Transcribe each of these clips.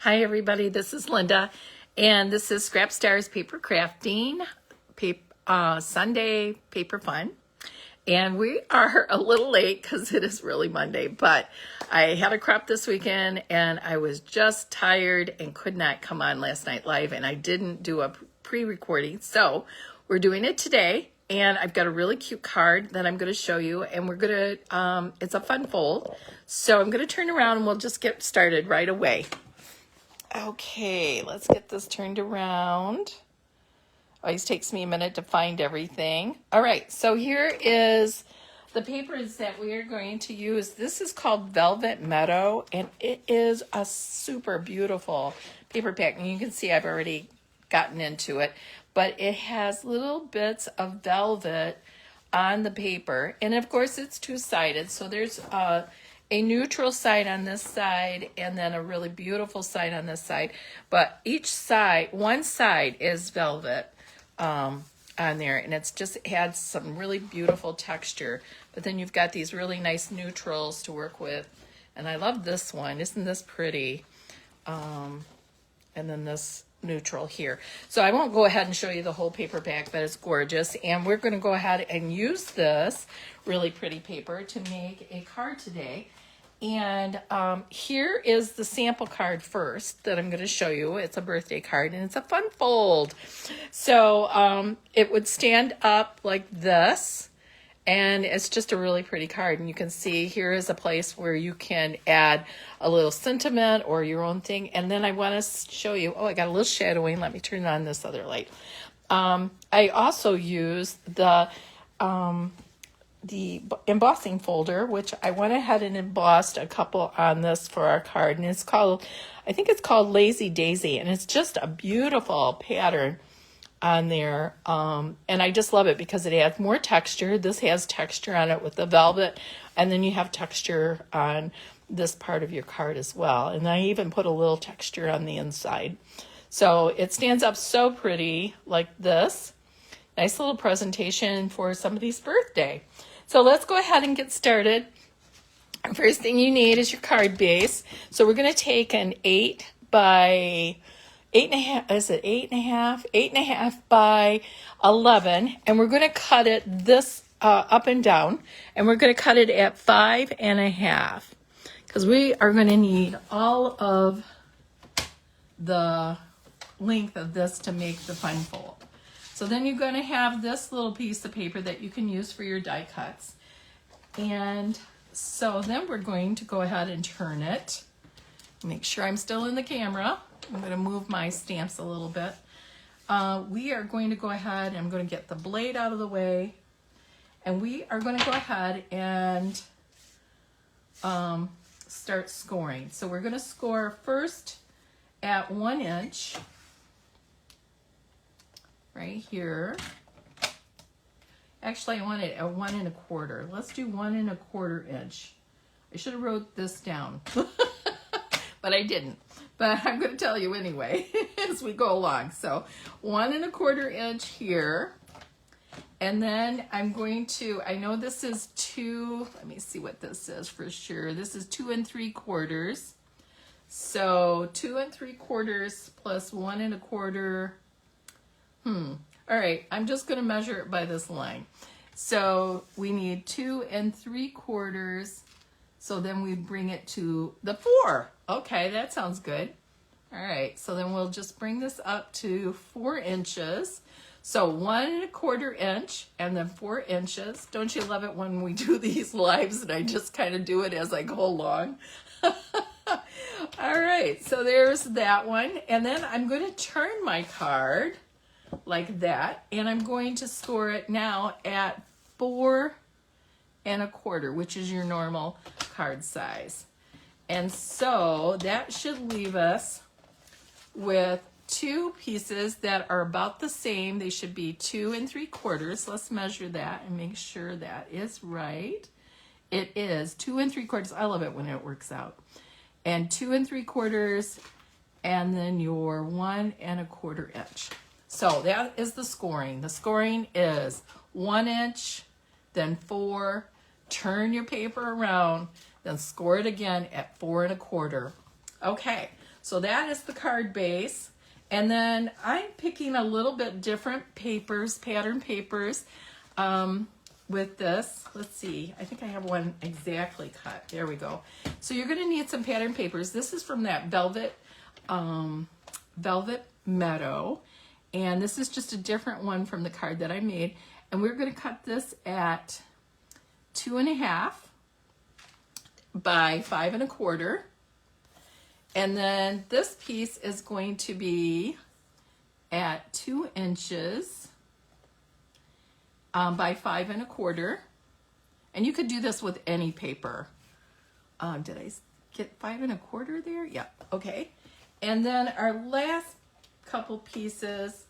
Hi everybody, this is Linda, and this is Scrap Stars Paper Crafting, Sunday Paper Fun. And we are a little late because it is really Monday, but I had a crop this weekend and I was just tired and could not come on last night live, and I didn't do a pre-recording, so we're doing it today. And I've got a really cute card that I'm going to show you, and we're going to, it's a fun fold. So I'm going to turn around and we'll just get started right away. Okay, let's get this turned around. Always takes me a minute to find everything. All right, so here is the papers that we are going to use. This is called Velvet Meadow, and it is a super beautiful paper pack. And you can see I've already gotten into it, but it has little bits of velvet on the paper. And of course, it's two-sided, so there's a neutral side on this side and then a really beautiful side on this side. But each side, one side is velvet on there, and it's just adds some really beautiful texture. But then you've got these really nice neutrals to work with. And I love this one. Isn't this pretty? And then this neutral here. So I won't go ahead and show you the whole paper pack, but it's gorgeous. And we're going to go ahead and use this really pretty paper to make a card today. And here is the sample card first that I'm going to show you. It's a birthday card, and it's a fun fold. So it would stand up like this, and it's just a really pretty card. And you can see here is a place where you can add a little sentiment or your own thing. And then I want to show you, I got a little shadowing. Let me turn on this other light. I also use the embossing folder, which I went ahead and embossed a couple on this for our card, and it's called, I think it's called Lazy Daisy, and it's just a beautiful pattern on there. And I just love it because it adds more texture. This has texture on it with the velvet, and then you have texture on this part of your card as well. And I even put a little texture on the inside. So it stands up so pretty like this. Nice little presentation for somebody's birthday. So let's go ahead and get started. First thing you need is your card base. So we're going to take an 8 by 8.5, is it 8.5? 8.5 by 11, and we're going to cut it this up and down, and we're going to cut it at 5.5, because we are going to need all of the length of this to make the fun fold. So then you're going to have this little piece of paper that you can use for your die cuts. And so then we're going to go ahead and turn it. Make sure I'm still in the camera. I'm going to move my stamps a little bit. We are going to go ahead, and I'm going to get the blade out of the way. And we are going to go ahead and start scoring. So we're going to score first at 1 inch. Right here. Actually, I want it at 1 1/4. Let's do 1 1/4 inch. I should have wrote this down, but I didn't. But I'm going to tell you anyway as we go along. So 1 1/4 inch here. And then I'm going to, I know this is 2, let me see what this is for sure. This is 2 3/4. So 2 3/4 plus 1 1/4. All right, I'm just going to measure it by this line. So we need 2 3/4. So then we bring it to the 4. Okay, that sounds good. All right, so then we'll just bring this up to 4 inches. So 1 1/4 inch and then 4 inches. Don't you love it when we do these lives and I just kind of do it as I go along? All right, so there's that one. And then I'm going to turn my card like that, and I'm going to score it now at 4 1/4, which is your normal card size. And so that should leave us with 2 pieces that are about the same. They should be 2 3/4. Let's measure that and make sure that is right. It is 2 3/4. I love it when it works out. And 2 3/4, and then your 1 1/4 inch. So that is the scoring. The scoring is 1 inch, then 4, turn your paper around, then score it again at 4 1/4. Okay, So that is the card base. And then I'm picking a little bit different papers, pattern papers, with this. Let's see, I think I have one exactly cut. There we go. So you're gonna need some pattern papers. This is from that Velvet Meadow. And this is just a different one from the card that I made. And we're gonna cut this at 2.5 by 5 1/4. And then this piece is going to be at 2 inches by 5 1/4. And you could do this with any paper. Did I get 5 1/4 there? Yeah, okay. And then our last couple pieces,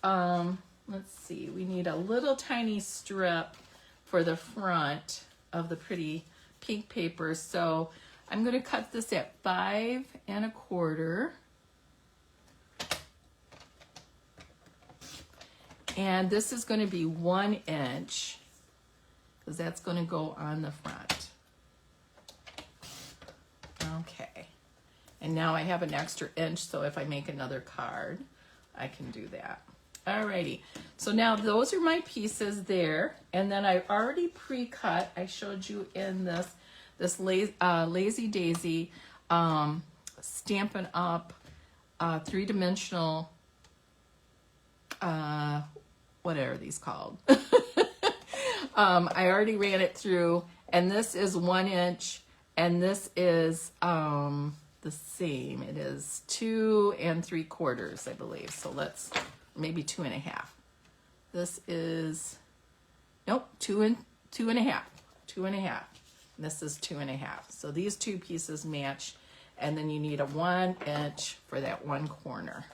let's see, we need a little tiny strip for the front of the pretty pink paper. So I'm going to cut this at 5 1/4. And this is going to be 1 inch because that's going to go on the front. Okay. And now I have an extra inch, so if I make another card, I can do that. Alrighty. So now those are my pieces there. And then I've already pre-cut. I showed you in this Lazy Daisy Stampin' Up! Three-dimensional, what are these called? I already ran it through, and this is 1 inch, and this is the same. It is 2 3/4, I believe. So let's, maybe 2.5. This is, nope, 2 1/2. 2.5. This is 2.5. So these two pieces match, and then you need a 1 inch for that one corner.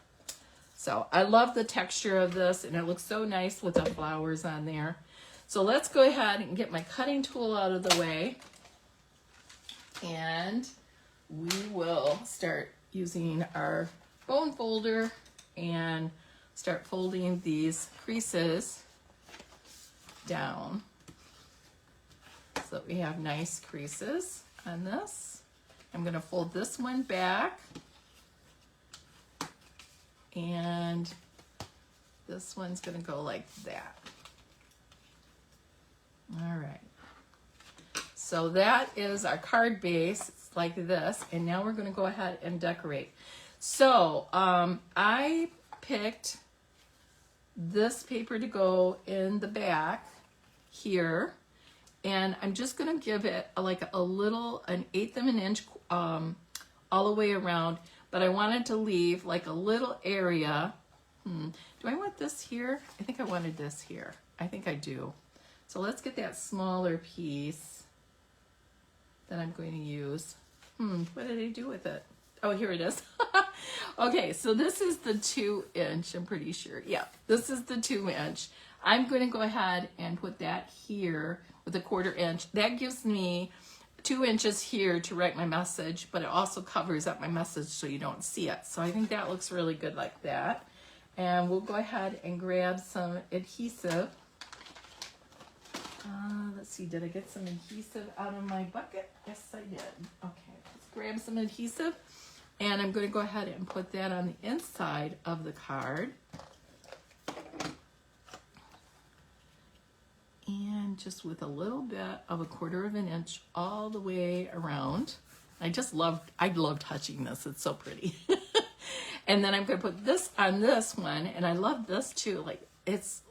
So I love the texture of this, and it looks so nice with the flowers on there. So let's go ahead and get my cutting tool out of the way, and we will start using our bone folder and start folding these creases down so that we have nice creases on this. I'm going to fold this one back, and this one's going to go like that. All right. So that is our card base. It's like this. And now we're going to go ahead and decorate. So I picked this paper to go in the back here. And I'm just going to give it like a little, an 1/8 of an inch all the way around. But I wanted to leave like a little area. Do I want this here? I think I wanted this here. I think I do. So let's get that smaller piece that I'm going to use. What did I do with it? Oh, here it is. Okay, so this is the 2 inch, I'm pretty sure. Yeah, this is the 2 inch. I'm going to go ahead and put that here with a 1/4 inch. That gives me 2 inches here to write my message, but it also covers up my message so you don't see it. So I think that looks really good like that. And we'll go ahead and grab some adhesive. Let's see, did I get some adhesive out of my bucket? Yes, I did. Okay, let's grab some adhesive. And I'm going to go ahead and put that on the inside of the card. And just with a little bit of a 1/4 of an inch all the way around. I love touching this. It's so pretty. And then I'm going to put this on this one. And I love this too. Like it's,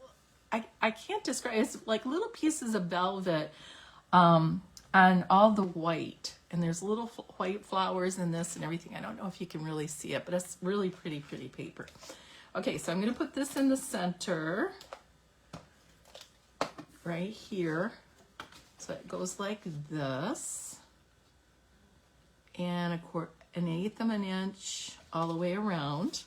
I can't describe, it's like little pieces of velvet on all the white. And there's little white flowers in this and everything. I don't know if you can really see it, but it's really pretty paper. Okay, so I'm going to put this in the center right here. So it goes like this. And an 1/8 of an inch all the way around.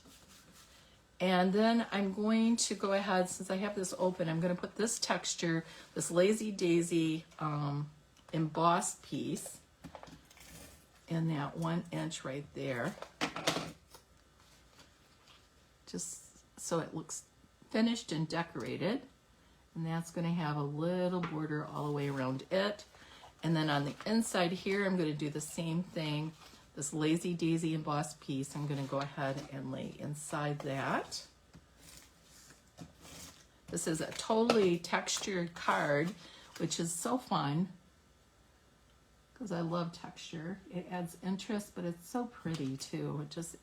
And then I'm going to go ahead, since I have this open, I'm going to put this texture, this Lazy Daisy embossed piece in that 1 inch right there. Just so it looks finished and decorated. And that's going to have a little border all the way around it. And then on the inside here, I'm going to do the same thing, this Lazy Daisy embossed piece. I'm going to go ahead and lay inside that. This is a totally textured card, which is so fun because I love texture. It adds interest, but it's so pretty too. It just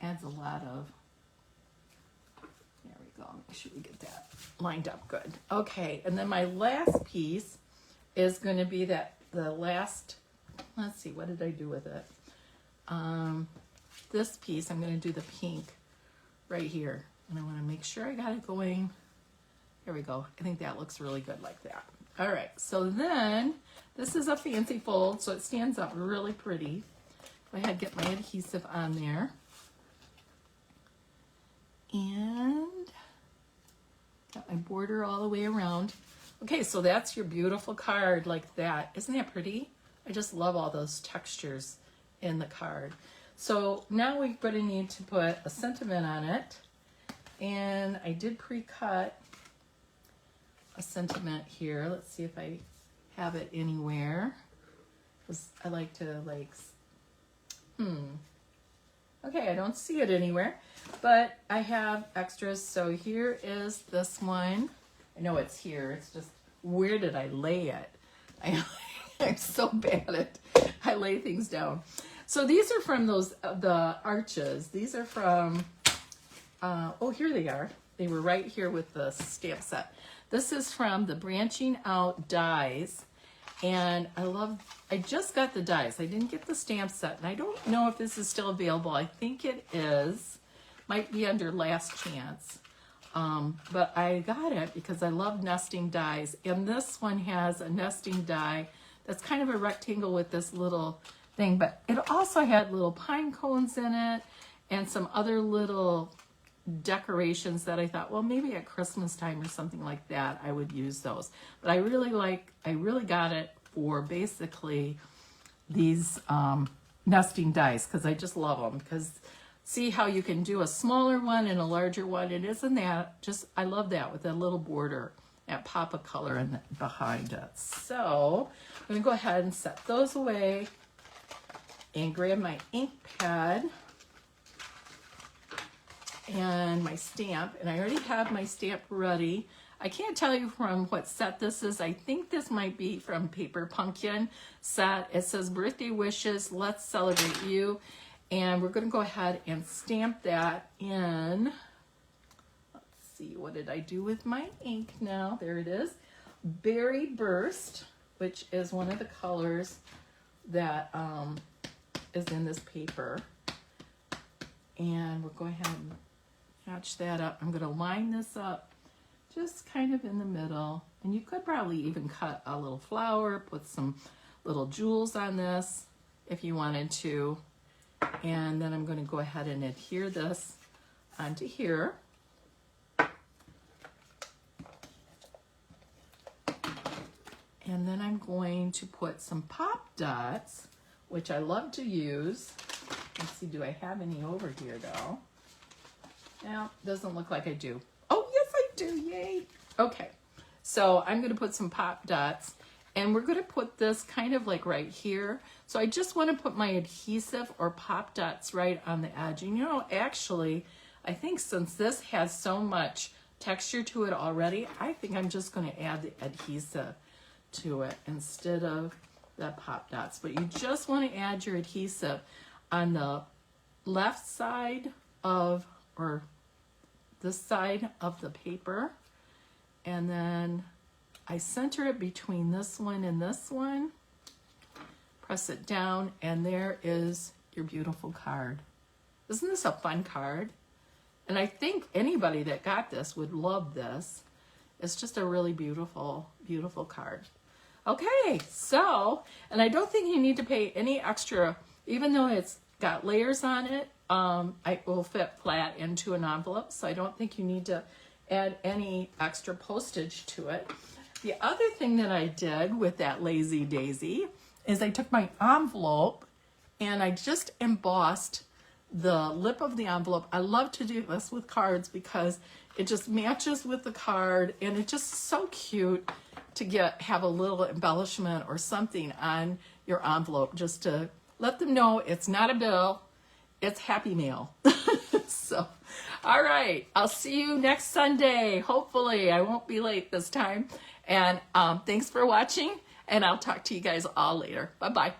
adds a lot of, there we go, make sure we get that lined up good. Okay, and then my last piece is going to be the last, let's see, what did I do with it? This piece, I'm going to do the pink right here. And I want to make sure I got it going. There we go. I think that looks really good like that. All right, so then this is a fancy fold, so it stands up really pretty. Go ahead, get my adhesive on there. And got my border all the way around. Okay, so that's your beautiful card like that. Isn't that pretty? I just love all those textures in the card. So now we're going to need to put a sentiment on it. And I did pre-cut a sentiment here. Let's see if I have it anywhere. I like to okay, I don't see it anywhere, but I have extras. So here is this one. I know it's here. It's just, where did I lay it? I'm so bad at, I lay things down. So these are from the arches. These are from, oh, here they are. They were right here with the stamp set. This is from the Branching Out dies, and I just got the dies. I didn't get the stamp set, and I don't know if this is still available. I think it is. Might be under Last Chance. But I got it because I love nesting dies, and this one has a nesting die that's kind of a rectangle with this little thing, but it also had little pine cones in it and some other little decorations that I thought, well, maybe at Christmas time or something like that, I would use those. But I really got it for basically these nesting dies because I just love them. Because see how you can do a smaller one and a larger one, and isn't that just, I love that with that little border, that pop of color behind it. So I'm going to go ahead and set those away and grab my ink pad and my stamp, and I already have my stamp ready. I can't tell you from what set this is. I think this might be from Paper Pumpkin set. It says Birthday Wishes, Let's Celebrate You. And we're going to go ahead and stamp that in. Let's see, what did I do with my ink now? There it is. Berry Burst, which is one of the colors that is in this paper. And we'll go ahead and match that up. I'm going to line this up just kind of in the middle. And you could probably even cut a little flower, put some little jewels on this if you wanted to. And then I'm going to go ahead and adhere this onto here. And then I'm going to put some pop dots, which I love to use. Let's see, do I have any over here though? No, doesn't look like I do. Oh, yes I do, yay. Okay, so I'm gonna put some pop dots, and we're gonna put this kind of like right here. So I just wanna put my adhesive or pop dots right on the edge. And you know, actually, I think since this has so much texture to it already, I think I'm just gonna add the adhesive to it instead of the pop dots. But you just wanna add your adhesive on the left side of, or this side of the paper, and then I center it between this one and this one, press it down, and there is your beautiful card. Isn't this a fun card? And I think anybody that got this would love this. It's just a really beautiful, beautiful card. Okay, so, and I don't think you need to pay any extra, even though it's got layers on it. It will fit flat into an envelope, so I don't think you need to add any extra postage to it. The other thing that I did with that Lazy Daisy is I took my envelope and I just embossed the lip of the envelope. I love to do this with cards because it just matches with the card, and it's just so cute to have a little embellishment or something on your envelope just to let them know it's not a bill, it's Happy Mail. So, all right, I'll see you next Sunday. Hopefully, I won't be late this time. And thanks for watching, and I'll talk to you guys all later. Bye-bye.